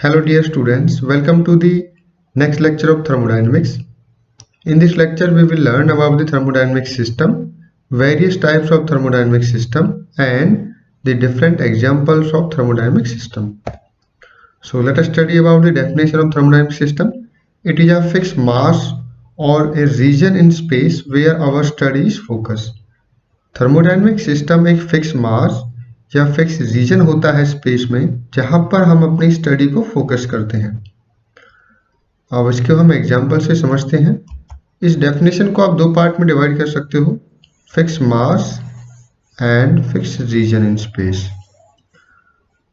Hello dear students, welcome to the next lecture of thermodynamics. In this lecture we will learn about the thermodynamic system, various types of thermodynamic system and the different examples of thermodynamic system. So let us study about the definition of thermodynamic system. It is a fixed mass or a region in space where our study is focused. Thermodynamic system एक fix mass या fix reason होता है space में जहां पर हम अपनी study को फोकस करते हैं। अब इसको हम एग्जांपल से समझते हैं। इस डेफिनेशन को आप दो पार्ट में डिवाइड कर सकते हो, fix mass and fix region in space.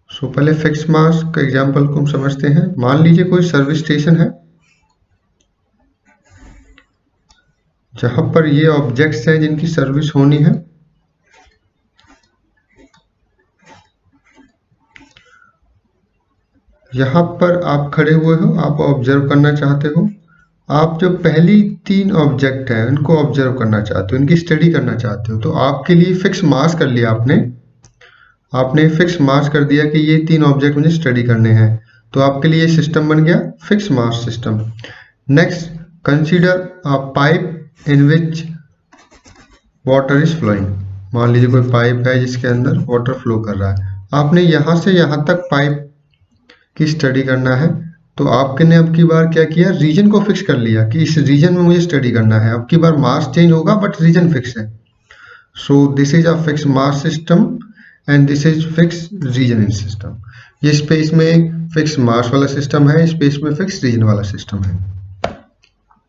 So पहले फिक्स मास का एग्जांपल को हम समझते हैं। मान लीजिए कोई सर्विस स्टेशन है जहां पर ये ऑब्जेक्ट्स हैं जिनकी सर्विस होनी है। यहाँ पर आप खड़े हुए हो, आप ऑब्जर्व करना चाहते हो। आप जो पहली तीन ऑब्जेक्ट हैं उनको ऑब्जर्व करना चाहते हो, इनकी स्टडी करना चाहते हो, तो आपके लिए फिक्स मास कर लिया आपने फिक्स मास कर दिया कि ये तीन ऑब्जेक्ट मुझे स्टडी करने हैं, तो आपके लिए सिस्टम बन गया fix mass system. Next, consider a pipe in which water is flowing. मान लीजिए कोई पाइप है जिसके अंदर वाटर फ्लो कर रहा है। आपने यहाँ से यहाँ तक पाइप की स्टडी करना है, तो आपने अब की बार क्या किया, रीजन को फिक्स कर लिया कि इस रीजन में मुझे स्टडी करना है। अब की बार मास चेंज होगा बट रीजन फिक्स है। So this is a fix mass system and this is fix region in system. ये स्पेस में फिक्स मास वाला सिस्टम है, स्पेस में फिक्स रीजन वाला सिस्टम है।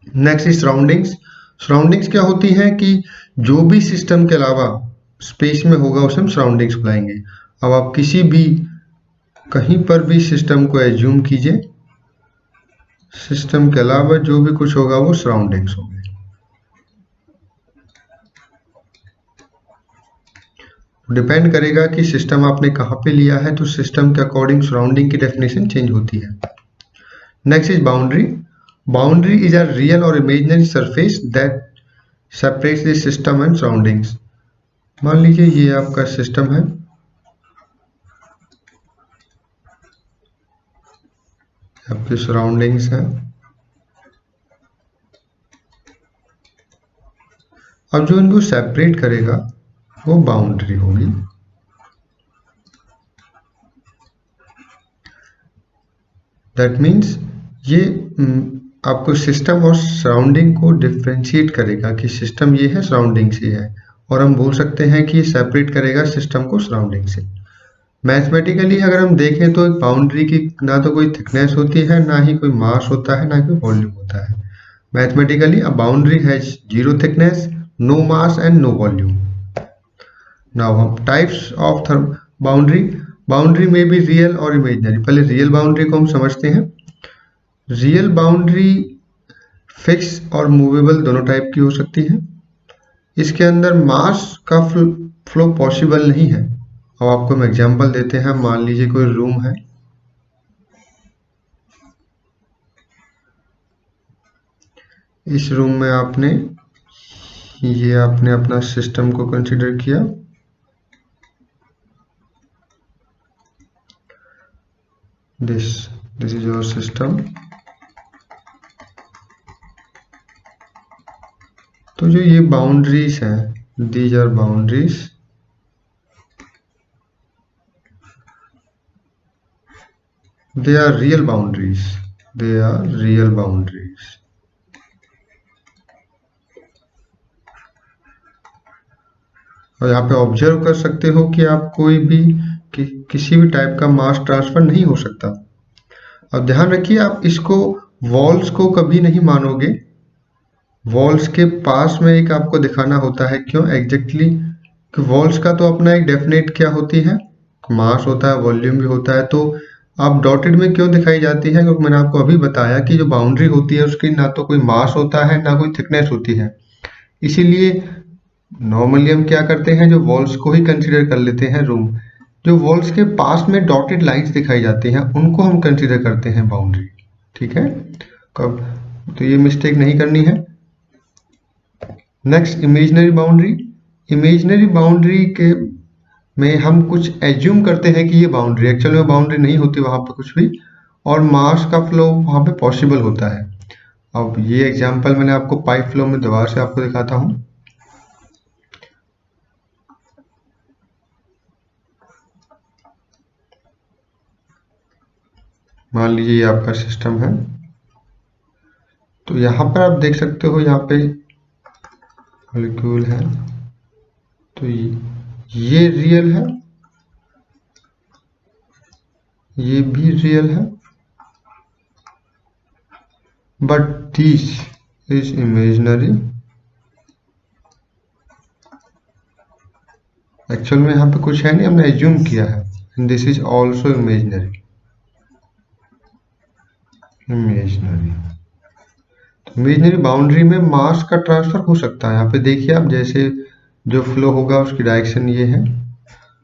Next is surroundings. सराउंडिंग्स क्या होती है कि जो भी सिस्टम के अलावा स्पेस में होगा उसे हम सराउंडिंग्स बुलाएंगे। अब आप किसी भी कहीं पर भी सिस्टम को एज्यूम कीजिए, सिस्टम के अलावा जो भी कुछ होगा वो सराउंडिंग्स होंगे। डिपेंड करेगा कि सिस्टम आपने कहाँ पे लिया है, तो सिस्टम के अकॉर्डिंग सराउंडिंग की डेफिनेशन चेंज होती है। Next is boundary. Boundary is a real और imaginary surface that separates the system and surroundings. मान लीजिए ये आपका सिस्टम है, आपके सराउंडिंग्स हैं। अब जो इनको सेपरेट करेगा वो बाउंड्री होगी। दैट मीन्स ये आपको सिस्टम और सराउंडिंग को डिफरेंशिएट करेगा कि सिस्टम ये है, सराउंडिंग ये है, और हम बोल सकते हैं कि ये सेपरेट करेगा सिस्टम को सराउंडिंग से। मैथमेटिकली अगर हम देखें तो एक बाउंड्री की ना तो कोई थिकनेस होती है, ना ही कोई मास होता है, ना कोई वॉल्यूम होता है। Mathematically a boundary has zero thickness, no mass and no volume. Now हम टाइप्स ऑफ बाउंड्री। बाउंड्री में भी रियल और इमेजिनरी। पहले रियल बाउंड्री को हम समझते हैं। रियल बाउंड्री फिक्स और मूवेबल दोनों टाइप की हो सकती है। इसके अंदर मास का फ्लो पॉसिबल नहीं है। अब आपको हम एग्जांपल देते हैं। मान लीजिए कोई रूम है, इस रूम में आपने अपना सिस्टम को कंसीडर किया। This is your system. तो जो ये बाउंड्रीज हैं, these are boundaries. They are real boundaries. They are real boundaries. और यहाँ पे ऑब्जर्व कर सकते हो कि आप कोई भी किसी भी टाइप का मास ट्रांसफर नहीं हो सकता। अब ध्यान रखिए, आप इसको वॉल्स को कभी नहीं मानोगे। वॉल्स के पास में एक आपको दिखाना होता है। क्यों एग्जैक्टली? कि वॉल्स का तो अपना एक डेफिनेट क्या होती है, मास होता है, वॉल्यूम भी होता है। तो आप डॉटेड में क्यों दिखाई जाती है? क्योंकि मैंने आपको अभी बताया कि जो बाउंड्री होती है उसकी ना तो कोई मास होता है, ना कोई थिकनेस होती है। इसीलिए नॉर्मली हम क्या करते हैं, जो वॉल्स को ही कंसीडर कर लेते हैं रूम। जो वॉल्स के पास में डॉटेड लाइंस दिखाई जाती हैं उनको हम कंसीडर करते हैं बाउंड्री। ठीक है, कब तो ये मिस्टेक नहीं करनी है। Next, imaginary boundary. Imaginary boundary के में हम कुछ एज्यूम करते हैं कि ये बाउंड्री, एक्चुअल में बाउंड्री नहीं होती वहां पर कुछ भी। और मास का फ्लो वहाँ पे पॉसिबल होता है। अब ये एग्जांपल मैंने आपको पाइप फ्लो में दोबारा से आपको दिखाता हूँ। मान लीजिए ये आपका सिस्टम है, तो यहाँ पर आप देख सकते हो यहाँ पे मॉलिक्यूल है, तो ये रियल है, ये भी रियल है, but this is imaginary. Actual में यहाँ पे कुछ है नहीं, हमने एज्यूम किया है, and this is also imaginary. Imaginary boundary में मास का ट्रांसफर हो सकता है। यहाँ पे देखिए आप, जैसे जो फ्लो होगा उसकी डायरेक्शन ये है,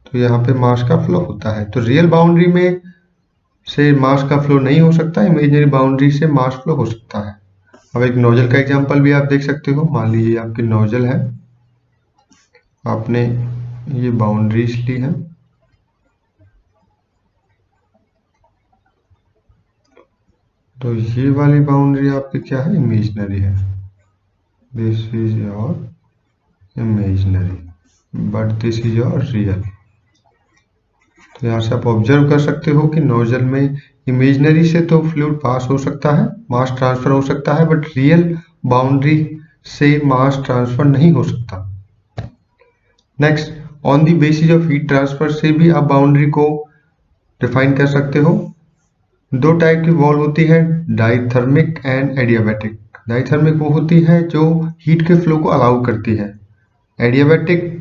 तो यहाँ पे मास का फ्लो होता है। तो रियल बाउंड्री में से मास का फ्लो नहीं हो सकता, इमेजिनरी बाउंड्री से मास फ्लो हो सकता है। अब एक नोजल का एग्जांपल भी आप देख सकते हो। मान लीजिए आपकी नोजल है, आपने ये बाउंड्रीज ली है, तो ये वाली बाउंड्री आपकी क्या है, इमेजिनरी है। This is your imaginary but this is your real. तो यहाँ से आप ऑब्जर्व कर सकते हो कि नोजल में इमेजिनरी से तो फ्लूइड पास हो सकता है, मास ट्रांसफर हो सकता है, बट रियल बाउंड्री से मास ट्रांसफर नहीं हो सकता। Next, on the basis of heat transfer से भी आप बाउंड्री को डिफाइन कर सकते हो। दो टाइप की वॉल होती है, डाइथर्मिक एंड एडियाबैटिक। डाइथर्मिक वो होती है जो हीट के फ्लो को अलाउ करती है। एडियाबैटिक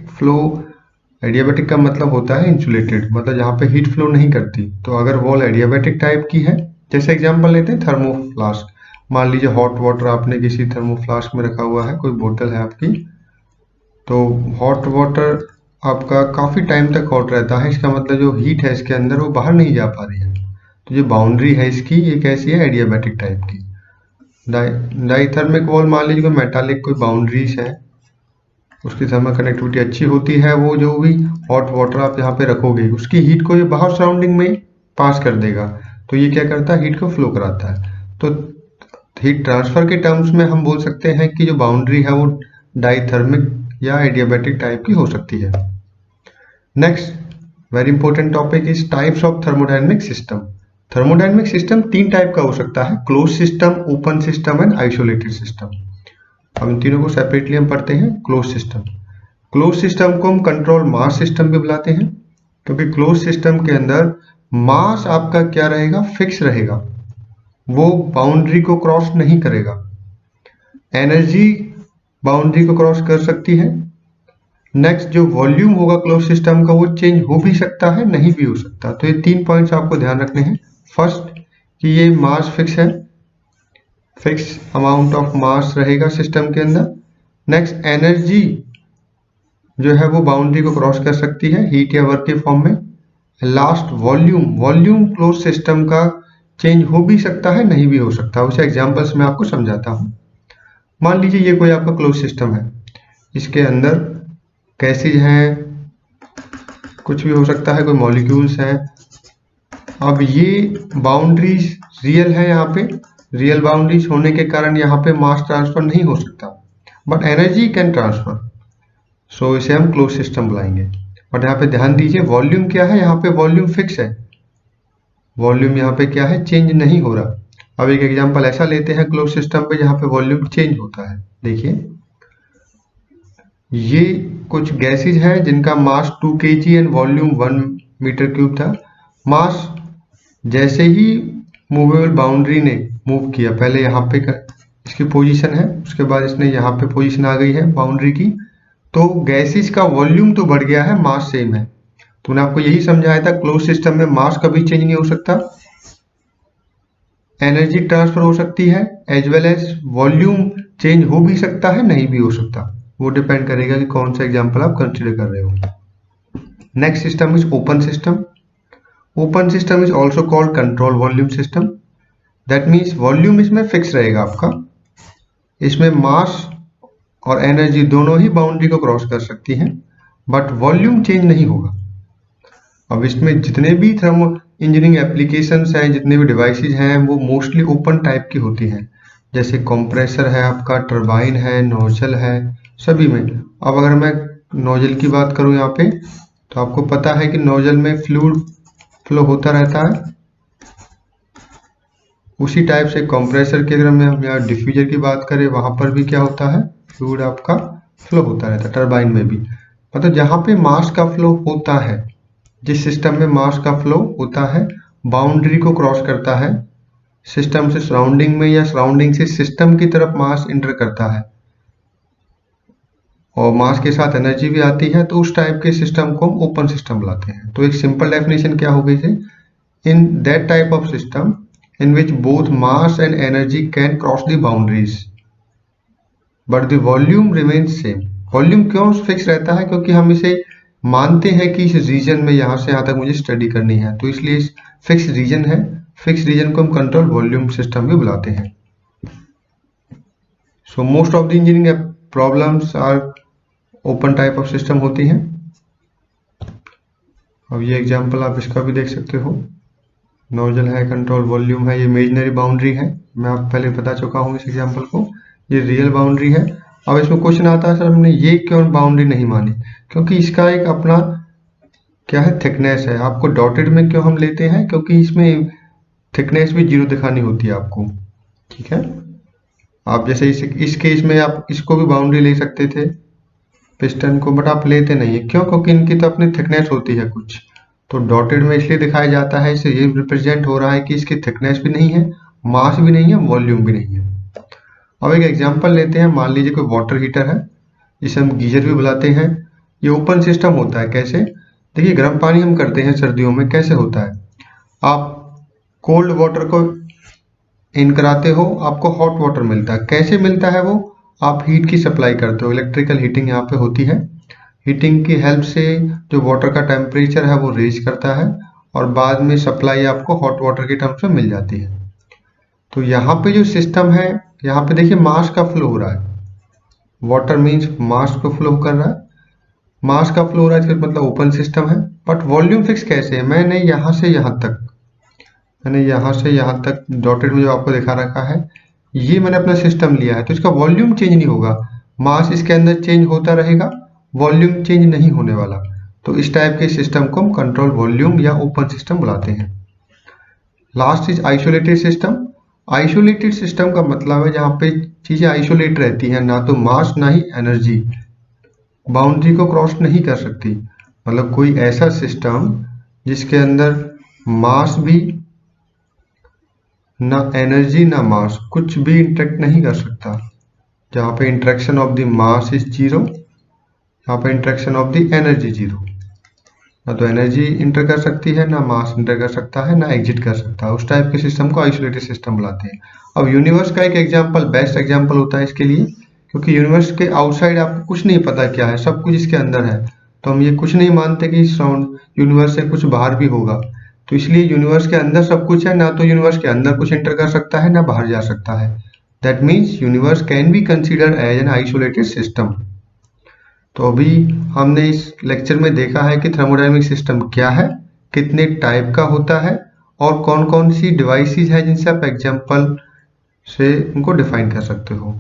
का मतलब होता है इंसुलेटेड, मतलब जहाँ पे हीट फ्लो नहीं करती। तो अगर वॉल एडियाबैटिक टाइप की है, जैसे एग्जांपल लेते हैं थर्मोफ्लास्क। मान लीजिए हॉट वाटर आपने किसी थर्मोफ्लास्क में रखा हुआ है, कोई बोतल है आपकी, तो हॉट वाटर आपका काफ़ी टाइम तक हॉट रहता है। इसका मतलब जो हीट है इसके अंदर वो बाहर नहीं जा पा रही है। तो जो बाउंड्री है इसकी, ये कैसी है, एडियाबैटिक टाइप की। डाइथर्मिक वॉल, मान लीजिए कोई मेटालिक कोई बाउंड्रीज है, उसकी थर्मल कनेक्टिविटी अच्छी होती है, वो जो भी हॉट वाटर आप यहाँ पे रखोगे उसकी हीट को ये बाहर सराउंडिंग में पास कर देगा। तो ये क्या करता है, हीट को फ्लो कराता है। तो हीट ट्रांसफर के टर्म्स में हम बोल सकते हैं कि जो बाउंड्री है वो डाइथर्मिक या एडियाबैटिक टाइप की हो सकती है। Next very important topic is types of thermodynamic system. Thermodynamic system तीन टाइप का हो सकता है, close system, open system and isolated system. अब इन तीनों को सेपरेटली हम पढ़ते हैं। क्लोज सिस्टम, क्लोज सिस्टम को हम कंट्रोल मास सिस्टम भी बुलाते हैं, क्योंकि क्लोज सिस्टम के अंदर मास आपका क्या रहेगा, फिक्स रहेगा, वो बाउंड्री को क्रॉस नहीं करेगा। एनर्जी बाउंड्री को क्रॉस कर सकती है। नेक्स्ट, जो वॉल्यूम होगा क्लोज सिस्टम का वो चेंज हो भी सकता है, नहीं भी हो सकता। तो ये तीन पॉइंट्स आपको ध्यान रखने हैं। फर्स्ट कि ये मास फिक्स है, फिक्स अमाउंट ऑफ मास रहेगा सिस्टम के अंदर। नेक्स्ट, एनर्जी जो है वो बाउंड्री को क्रॉस कर सकती है हीट या वर्क के फॉर्म में। लास्ट, वॉल्यूम क्लोज सिस्टम का चेंज हो भी सकता है, नहीं भी हो सकता। उसे एग्जांपल्स में आपको समझाता हूँ। मान लीजिए ये कोई आपका क्लोज सिस्टम है, इसके अंदर गैसेज हैं, कुछ भी हो सकता है, कोई मॉलिक्यूल्स हैं। अब ये बाउंड्रीज रियल है, यहाँ पे रियल बाउंड्रीज होने के कारण यहाँ पे मास ट्रांसफर नहीं हो सकता, बट एनर्जी कैन ट्रांसफर, सो इसे हम क्लोज सिस्टम बुलाएंगे। बट यहाँ पे ध्यान दीजिए, वॉल्यूम क्या है, यहाँ पे वॉल्यूम फिक्स है, वॉल्यूम यहाँ पे क्या है, चेंज नहीं हो रहा। अब एक एग्जांपल ऐसा लेते हैं क्लोज सिस्टम पे जहाँ पे वॉल्यूम चेंज होता है। देखिए, ये कुछ गैसेज हैं जिनका mass 2 kg and volume 1 metre cube था। मास जैसे ही मूवेबल बाउंड्री ने मूव किया, पहले यहाँ पे इसकी पोजीशन है, उसके बाद इसने यहाँ पे पोजीशन आ गई है बाउंड्री की, तो गैसेज का वॉल्यूम तो बढ़ गया है, मास सेम है। तो मैंने आपको यही समझाया था, क्लोज सिस्टम में मास कभी चेंज नहीं हो सकता, एनर्जी ट्रांसफर हो सकती है, as well as volume change हो भी सकता है, नहीं भी हो सकता। वो डिपेंड करेगा कि कौन सा एग्जांपल आप कंसीडर कर रहे हो। Next system is open system. Open system is also called control volume system. That means volume इसमें फिक्स रहेगा आपका, इसमें मास और एनर्जी दोनों ही बाउंड्री को क्रॉस कर सकती हैं, बट वॉल्यूम चेंज नहीं होगा। अब इसमें जितने भी इंजीनियरिंग एप्लीकेशंस हैं, जितने भी डिवाइसेज हैं वो मोस्टली ओपन टाइप की होती हैं, जैसे कंप्रेसर है आपका, टरबाइन है, नोजल है, सभी में। अब अगर मैं नोजल की बात करूं यहाँ पे, तो आपको पता है कि नोजल में फ्लूइड फ्लो होता रहता है। उसी टाइप से कंप्रेसर के अगर हम यहाँ डिफ्यूजर की बात करें, वहां पर भी क्या होता है, फ्लूइड आपका फ्लो होता रहता है। टरबाइन में भी मतलब जहाँ पे मास का फ्लो होता है, जिस सिस्टम में मास का फ्लो होता है, बाउंड्री को क्रॉस करता है, सिस्टम से सराउंडिंग में या सराउंडिंग से सिस्टम की तरफ मास इंटर करता है और मास के साथ एनर्जी भी आती है, तो उस टाइप के सिस्टम को हम ओपन सिस्टम बुलाते हैं। तो एक सिंपल डेफिनेशन क्या हो गई है, in that type of system in which both mass and energy can cross the boundaries but the volume remains same। Volume क्यों फिक्स रहता है, क्योंकि हम इसे मानते हैं कि इस रीजन में यहाँ से यहाँ तक मुझे स्टडी करनी है, तो इसलिए फिक्स रीजन है। फिक्स रीजन को हम कंट्रोल वॉल्यूम सिस्टम भी बुलाते हैं। So most of the engineering problems are open type of system होती हैं। अब ये एग्जांपल आप इसका भी देख सकते हो, नोजल है, कंट्रोल वॉल्यूम है, ये इमेजिनरी बाउंड्री है, मैं आपको पहले बता चुका हूँ इस एग्जांपल को, ये रियल बाउंड्री है। अब इसमें क्वेश्चन आता है, सर हमने ये क्यों बाउंड्री नहीं मानी, क्योंकि इसका एक अपना क्या है, थिकनेस है। आपको डॉटेड में क्यों हम लेते हैं, क्योंकि इसमें थिकनेस भी 0 दिखानी होती है आपको, ठीक है। आप जैसे इस केस में आप इसको भी बाउंड्री ले सकते थे, पिस्टन को, बट आप लेते नहीं है, क्यों, क्योंकि इनकी तो अपनी थिकनेस होती है कुछ, तो डॉटेड में इसलिए दिखाया जाता है, इससे ये रिप्रेजेंट हो रहा है कि इसकी थिकनेस भी नहीं है, मास भी नहीं है, वॉल्यूम भी नहीं है। अब एक एग्जांपल लेते हैं, मान लीजिए कोई वाटर हीटर है, जिसे हम गीजर भी बुलाते हैं। ये ओपन सिस्टम होता है। कैसे, देखिए गर्म पानी हम करते हैं सर्दियों में, कैसे होता है, आप कोल्ड वाटर को इन कराते हो, आपको हॉट वाटर मिलता है। कैसे मिलता है वो, आप हीट की सप्लाई करते हो, इलेक्ट्रिकल हीटिंग यहाँ पे होती है। हीटिंग की हेल्प से जो वाटर का टेम्परेचर है वो रेज करता है और बाद में सप्लाई आपको हॉट वाटर के टर्म्स में मिल जाती है। तो यहाँ पे जो सिस्टम है, यहाँ पे देखिए मास का फ्लो हो रहा है, वाटर मीन्स मास को फ्लो कर रहा है, मास का फ्लो हो रहा है, इसका मतलब ओपन सिस्टम है। बट वॉल्यूम फिक्स कैसे है, मैंने यहाँ से यहाँ तक, मैंने यहाँ से यहाँ तक डॉटेड में जो आपको दिखा रखा है, ये मैंने अपना सिस्टम लिया है, तो इसका वॉल्यूम चेंज नहीं होगा, मास इसके अंदर चेंज होता रहेगा, वॉल्यूम चेंज नहीं होने वाला। तो इस टाइप के सिस्टम को हम कंट्रोल वॉल्यूम या ओपन सिस्टम बुलाते हैं। Last is isolated system. Isolated system का मतलब है जहाँ पे चीजें आइसोलेट रहती हैं, ना तो मास ना ही एनर्जी बाउंड्री को क्रॉस नहीं कर सकती। मतलब कोई ऐसा सिस्टम जिसके अंदर मास भी ना एनर्जी ना मास, कुछ भी इंटरेक्ट नहीं कर सकता, जहाँ पे interaction of the mass is 0, यहाँ पे इंटरेक्शन ऑफ द एनर्जी 0। ना तो एनर्जी इंटर कर सकती है, ना मास इंटर कर सकता है, ना एग्जिट कर सकता है। उस टाइप के सिस्टम को आइसोलेटेड सिस्टम बुलाते हैं। अब यूनिवर्स का एक एग्जांपल बेस्ट एग्जांपल होता है इसके लिए, क्योंकि यूनिवर्स के आउटसाइड आपको कुछ नहीं पता क्या है, सब कुछ इसके अंदर है, तो हम ये कुछ नहीं मानते कि यूनिवर्स से कुछ बाहर भी होगा। तो इसलिए यूनिवर्स के अंदर सब कुछ है, ना तो यूनिवर्स के अंदर कुछ इंटर कर सकता है, ना बाहर जा सकता है। That means universe can be considered as an isolated system. तो अभी हमने इस लेक्चर में देखा है कि थर्मोडायनेमिक सिस्टम क्या है, कितने टाइप का होता है और कौन कौन सी डिवाइसेस है जिनसे आप एग्जांपल से उनको डिफाइन कर सकते हो।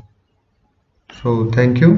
So thank you.